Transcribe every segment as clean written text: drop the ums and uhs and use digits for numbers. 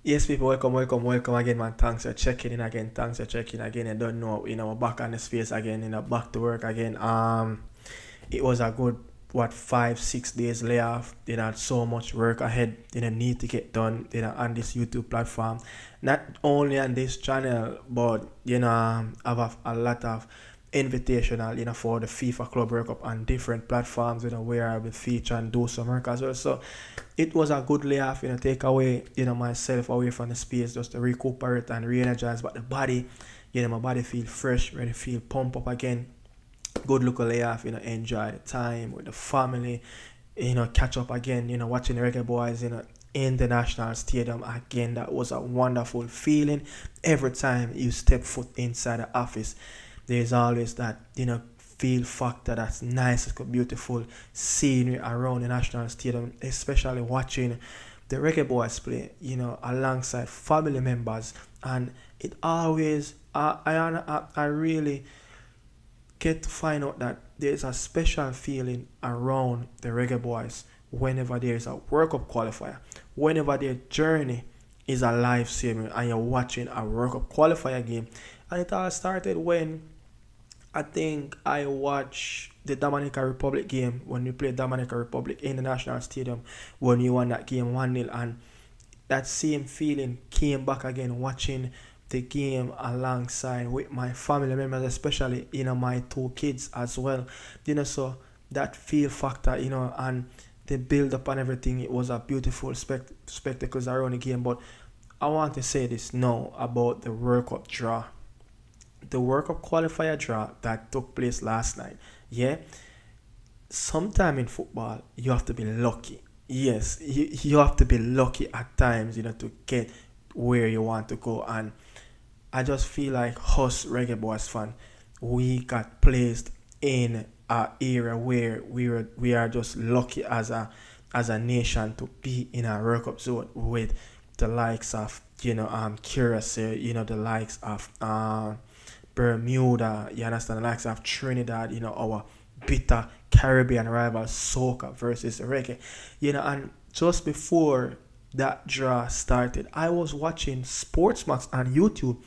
Yes, people, welcome again, man. Thanks for checking in again. Thanks for checking again. I don't know, we're back on the space again, back to work again. It was a good 5-6 days layoff. Had so much work ahead. Need to get done. On this YouTube platform, not only on this channel, but have a lot of invitational, for the FIFA Club World Cup on different platforms, where I will feature and do some work as well. So it was a good layoff, take away, myself away from the space just to recuperate and re-energize. But the body, my body feel fresh, ready, feel pump up again. Good look layoff, enjoy the time with the family, catch up again, watching the Reggae Boys, in the national stadium again. That was a wonderful feeling. Every time you step foot inside the office, there's always that, feel factor that's nice, beautiful scenery around the national stadium, especially watching the Reggae Boys play, alongside family members. And it always, I really get to find out that there's a special feeling around the Reggae Boys whenever there's a World Cup qualifier, whenever their journey is a live stream and you're watching a World Cup qualifier game. And it all started when I think I watched the Dominican Republic game, when we played Dominican Republic in the National Stadium, when we won that game 1-0. And that same feeling came back again watching the game alongside with my family members, especially, my 2 kids as well. So that feel factor, and the build up and everything, it was a beautiful spectacles around the game. But I want to say this now about the World Cup draw. The World Cup qualifier draw that took place last night. Yeah. Sometime in football, you have to be lucky. Yes, you have to be lucky at times, to get where you want to go. And I just feel like us Reggae Boys fan, we got placed in an era where we are just lucky as a nation to be in a World Cup zone with the likes of Curacao, the likes of Bermuda, you understand, the likes of Trinidad, our bitter Caribbean rival soca versus Reggae, and just before that draw started, I was watching Sportsmax on YouTube,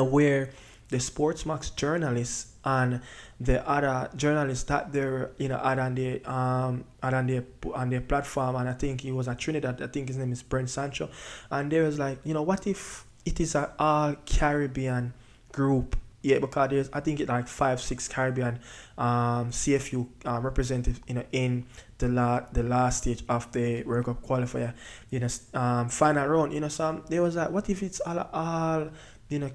where the Sportsmax journalists and the other journalists that they're had on their platform, and I think he was at Trinidad. I think his name is Brent Sancho, and there was like, what if it is an all Caribbean group? Yeah, because I think it's like 5-6 Caribbean CFU representatives, in the last stage of the World Cup qualifier, final round. So there was like, what if it's all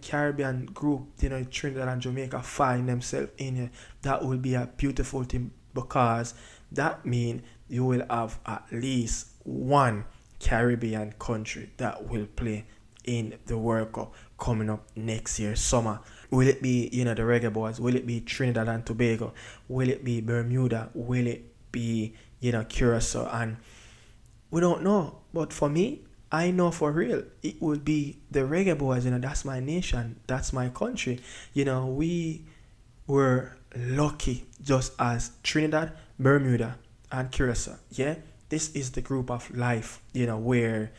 Caribbean group, Trinidad and Jamaica find themselves in here? That will be a beautiful thing, because that means you will have at least one Caribbean country that will play in the World Cup coming up next year summer. Will it be, the Reggae Boys? Will it be Trinidad and Tobago? Will it be Bermuda? Will it be, Curacao? And we don't know. But for me, I know for real, it will be the Reggae Boys. That's my nation. That's my country. We were lucky just as Trinidad, Bermuda, and Curacao. Yeah, this is the group of life, where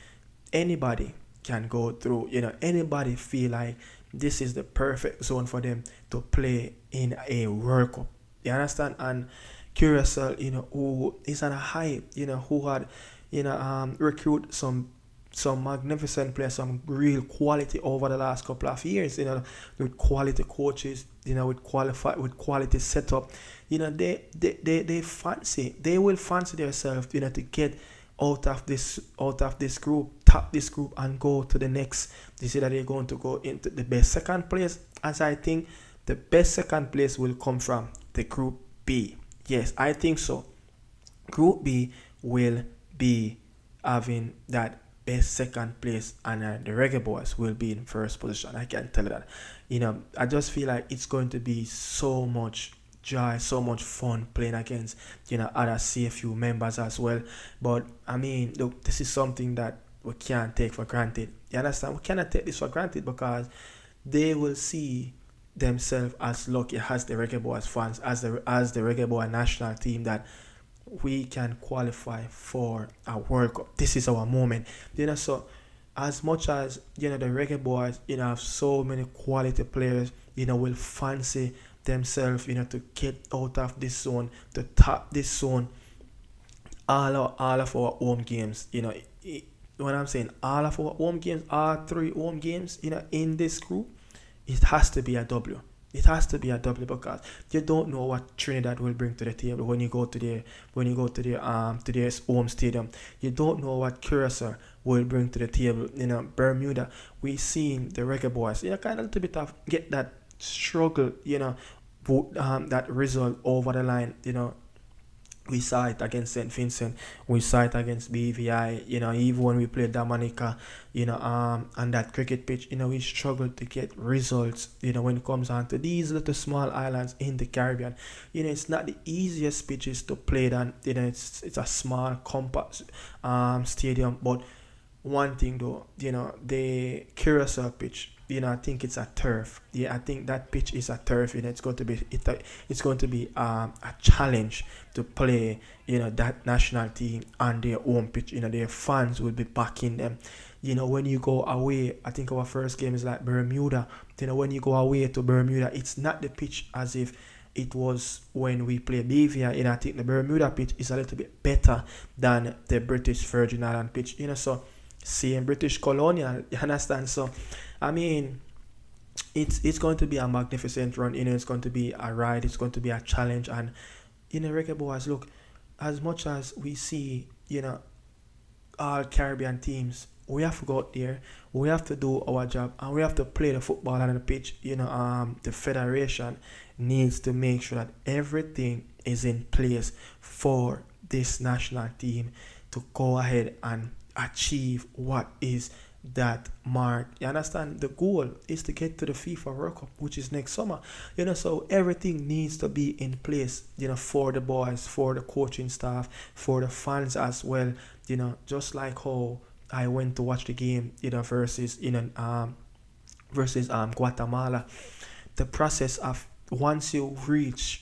anybody can go through. Anybody feel like this is the perfect zone for them to play in a World Cup. You understand? And Curacao, who is on a high, who had, recruit some magnificent players, some real quality over the last couple of years, with quality coaches, with quality setup. They will fancy themselves, to get out of this group, top this group, and go to the next. They say that they're going to go into the best second place, as I think the best second place will come from the Group B. Yes, I think so. Group B will be having that best second place, and the Reggae Boys will be in first position. I can tell you that. I just feel like it's going to be so much joy, so much fun playing against other CFU members as well. But I mean, look, this is something that we can't take for granted. You understand? We cannot take this for granted, because they will see themselves as lucky as the Reggae Boys fans, as the Reggae Boy national team, that we can qualify for a World Cup. This is our moment. So as much as the Reggae Boys have so many quality players, will fancy themselves, to get out of this zone, to tap this zone. All of our home games, when I'm saying all of our home games, all three home games, in this group, it has to be a W. It has to be a W because you don't know what Trinidad will bring to the table when you go to their home stadium. You don't know what Curacao will bring to the table. Bermuda, we seen the Reggae Boys, kind of a little bit of get that struggle, that result over the line, we saw it against St. Vincent. We saw it against BVI. Even when we played Dominica, on that cricket pitch, we struggled to get results, when it comes on to these little small islands in the Caribbean. It's not the easiest pitches to play than, it's a small, compact stadium. But one thing though, the Curacao pitch, I think it's a turf. Yeah, I think that pitch is a turf. It's going to be a challenge to play. That national team on their own pitch. Their fans will be backing them. When you go away, I think our first game is like Bermuda. When you go away to Bermuda, it's not the pitch as if it was when we play BVI. I think the Bermuda pitch is a little bit better than the British Virgin Island pitch. So same British colonial, you understand? So I mean, it's going to be a magnificent run. It's going to be a ride. It's going to be a challenge. And Reggae Boys, look, as much as we see all Caribbean teams, we have to go out there. We have to do our job, and we have to play the football on the pitch. The federation needs to make sure that everything is in place for this national team to go ahead and achieve what is that mark. You understand? The goal is to get to the FIFA World Cup, which is next summer. So everything needs to be in place, for the boys, for the coaching staff, for the fans as well. Just like how I went to watch the game, versus Guatemala. The process of once you reach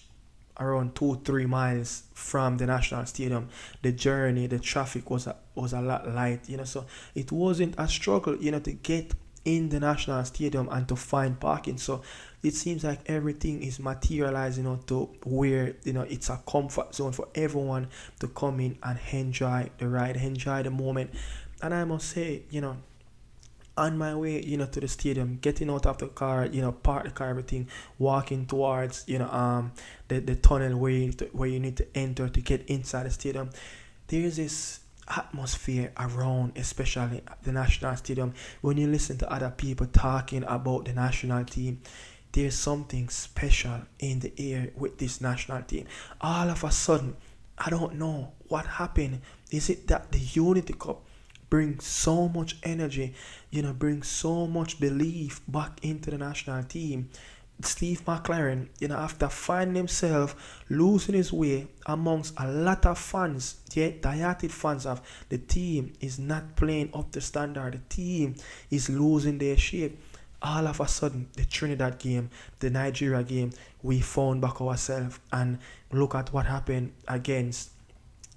around 2-3 miles from the national stadium, the journey, the traffic was a lot light, so it wasn't a struggle, to get in the national stadium and to find parking. So it seems like everything is materialized, to where it's a comfort zone for everyone to come in and enjoy the ride, enjoy the moment. And I must say, on my way, to the stadium, getting out of the car, park the car, everything, walking towards, the tunnel where you need to enter to get inside the stadium. There's this atmosphere around, especially at the national stadium. When you listen to other people talking about the national team, there's something special in the air with this national team. All of a sudden, I don't know what happened. Is it that the Unity Cup brings so much energy, brings so much belief back into the national team? Steve McLaren, after finding himself losing his way amongst a lot of fans, diehard fans of the team is not playing up to standard, the team is losing their shape. All of a sudden, the Trinidad game, the Nigeria game, we found back ourselves, and look at what happened against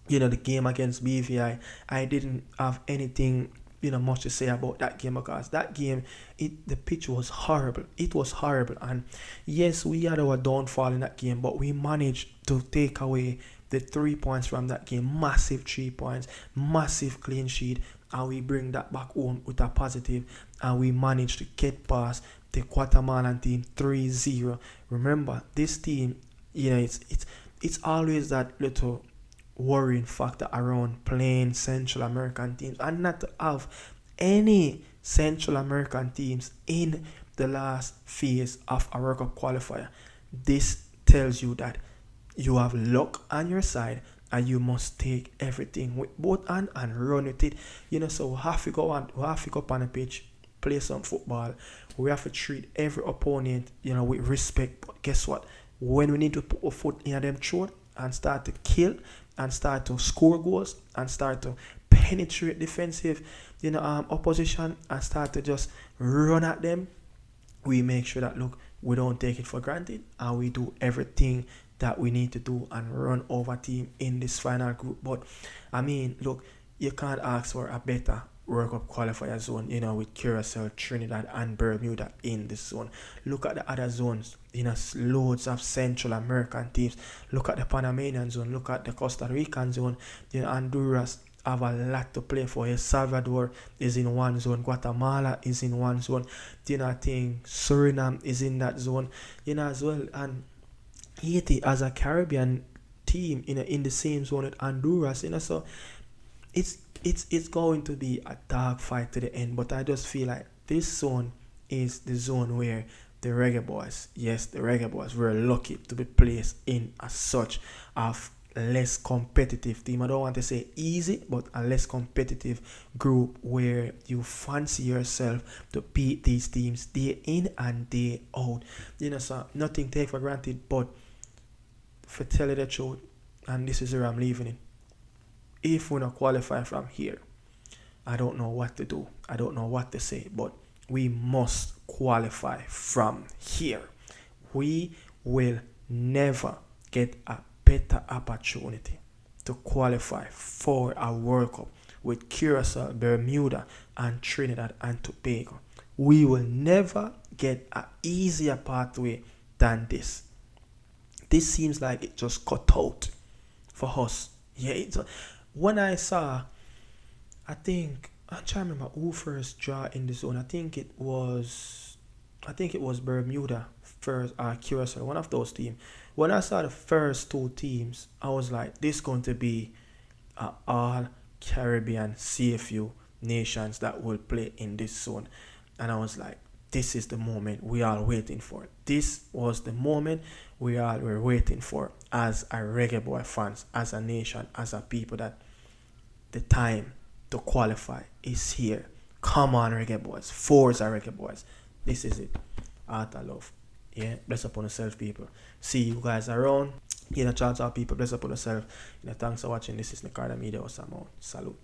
the game against BVI. I didn't have anything much to say about that game because that game, the pitch was horrible. It was horrible, and yes, we had our downfall in that game, but we managed to take away the 3 points from that game. Massive 3 points, massive clean sheet, and we bring that back home with a positive, and we managed to get past the Guatemalan team 3-0. Remember, this team, it's always that little worrying factor around playing Central American teams, and not to have any Central American teams in the last phase of a World Cup qualifier. This tells you that you have luck on your side, and you must take everything with both hands and run with it. So we have to go up on the pitch, play some football. We have to treat every opponent, with respect. But guess what? When we need to put a foot in them throat and start to kill and start to score goals and start to penetrate defensive, opposition, and start to just run at them, we make sure that, look, we don't take it for granted, and we do everything that we need to do and run over team in this final group. But I mean, look, you can't ask for a better World Cup qualifier zone, with Curacao, Trinidad, and Bermuda in this zone. Look at the other zones, loads of Central American teams. Look at the Panamanian zone, look at the Costa Rican zone, Honduras have a lot to play for. El Salvador is in one zone, Guatemala is in one zone, I think Suriname is in that zone, as well, and Haiti as a Caribbean team in the same zone with Honduras, so it's going to be a dark fight to the end. But I just feel like this zone is the zone where the Reggae Boyz, yes, the Reggae Boyz, were lucky to be placed in as such of less competitive team. I don't want to say easy, but a less competitive group where you fancy yourself to beat these teams day in and day out. So nothing take for granted, but for tell you the truth, and this is where I'm leaving it. If we not qualify from here, I don't know what to do. I don't know what to say, but we must qualify from here. We will never get a better opportunity to qualify for a World Cup with Curacao, Bermuda, and Trinidad and Tobago. We will never get an easier pathway than this. This seems like it just cut out for us. Yeah, when I saw, I'm trying to remember who first draw in the zone. I think it was Bermuda first, Curacao, one of those teams. When I saw the first two teams, I was like, this is going to be all Caribbean CFU nations that will play in this zone. And I was like, this is the moment we are waiting for. This was the moment we all were waiting for as a Reggae Boy fans, as a nation, as a people, that the time to qualify is here. Come on, Reggae Boys. Forza Reggae Boys. This is it. Art of love. Yeah, bless upon yourself, people. See you guys around. Chance out, people. Bless upon yourself. Thanks for watching. This is Nicardo Media House. Salute.